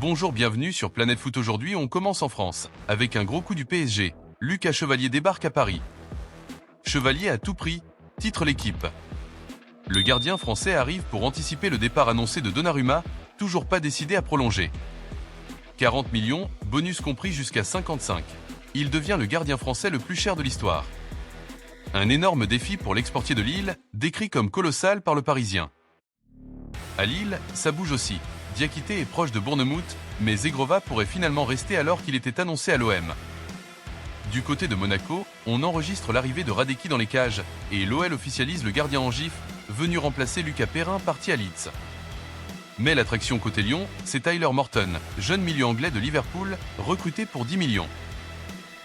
Bonjour, bienvenue sur Planète Foot. Aujourd'hui, on commence en France, avec un gros coup du PSG. Lucas Chevalier débarque à Paris. Chevalier à tout prix, titre l'équipe. Le gardien français arrive pour anticiper le départ annoncé de Donnarumma, toujours pas décidé à prolonger. 40 millions, bonus compris jusqu'à 55. Il devient le gardien français le plus cher de l'histoire. Un énorme défi pour l'exportier de Lille, décrit comme colossal par le Parisien. À Lille, ça bouge aussi. Diakité est proche de Bournemouth, mais Zegrova pourrait finalement rester alors qu'il était annoncé à l'OM. Du côté de Monaco, on enregistre l'arrivée de Radeki dans les cages, et l'OL officialise le gardien en gif, venu remplacer Lucas Perrin parti à Leeds. Mais l'attraction côté Lyon, c'est Tyler Morton, jeune milieu anglais de Liverpool, recruté pour 10 millions.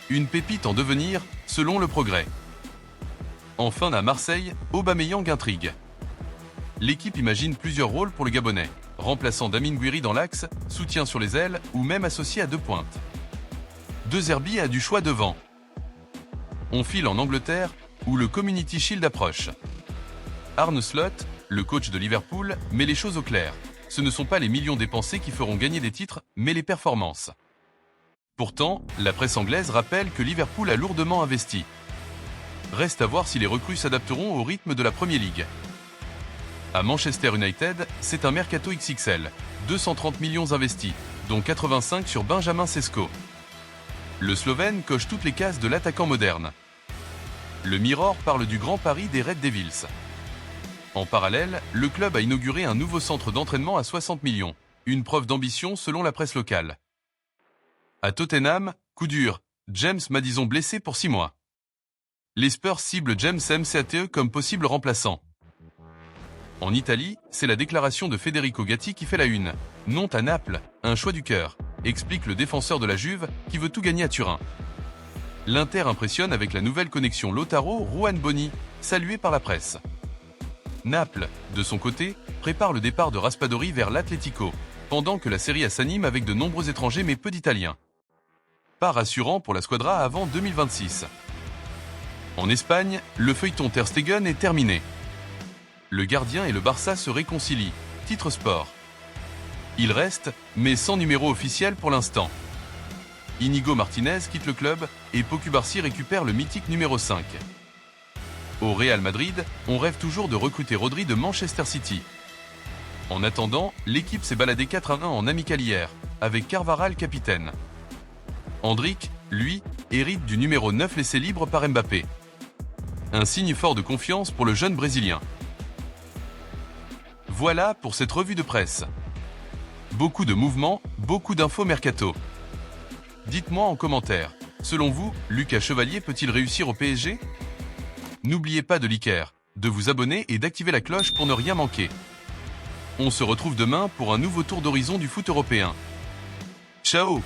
Une pépite en devenir, selon le Progrès. Enfin à Marseille, Aubameyang intrigue. L'équipe imagine plusieurs rôles pour le Gabonais, remplaçant Damien Guiri dans l'axe, soutien sur les ailes ou même associé à deux pointes. De Zerbi a du choix devant. On file en Angleterre, où le Community Shield approche. Arne Slot, le coach de Liverpool, met les choses au clair. Ce ne sont pas les millions dépensés qui feront gagner des titres, mais les performances. Pourtant, la presse anglaise rappelle que Liverpool a lourdement investi. Reste à voir si les recrues s'adapteront au rythme de la Premier League. À Manchester United, c'est un mercato XXL, 230 millions investis, dont 85 sur Benjamin Sesko. Le Slovène coche toutes les cases de l'attaquant moderne. Le Mirror parle du grand pari des Red Devils. En parallèle, le club a inauguré un nouveau centre d'entraînement à 60 millions, une preuve d'ambition selon la presse locale. À Tottenham, coup dur, James Maddison blessé pour 6 mois. Les Spurs ciblent James McAteer comme possible remplaçant. En Italie, c'est la déclaration de Federico Gatti qui fait la une. Non à Naples, un choix du cœur, explique le défenseur de la Juve qui veut tout gagner à Turin. L'Inter impressionne avec la nouvelle connexion Lautaro-Juan Boni, saluée par la presse. Naples, de son côté, prépare le départ de Raspadori vers l'Atlético, pendant que la Serie A s'anime avec de nombreux étrangers mais peu d'Italiens. Pas rassurant pour la squadra avant 2026. En Espagne, le feuilleton Ter Stegen est terminé. Le gardien et le Barça se réconcilient, titre sport. Il reste, mais sans numéro officiel pour l'instant. Inigo Martinez quitte le club et Pau Cubarsí récupère le mythique numéro 5. Au Real Madrid, on rêve toujours de recruter Rodri de Manchester City. En attendant, l'équipe s'est baladée 4-1 en amical hier, avec Carvajal capitaine. Endrick, lui, hérite du numéro 9 laissé libre par Mbappé. Un signe fort de confiance pour le jeune Brésilien. Voilà pour cette revue de presse. Beaucoup de mouvements, beaucoup d'infos mercato. Dites-moi en commentaire, selon vous, Lucas Chevalier peut-il réussir au PSG? N'oubliez pas de liker, de vous abonner et d'activer la cloche pour ne rien manquer. On se retrouve demain pour un nouveau tour d'horizon du foot européen. Ciao!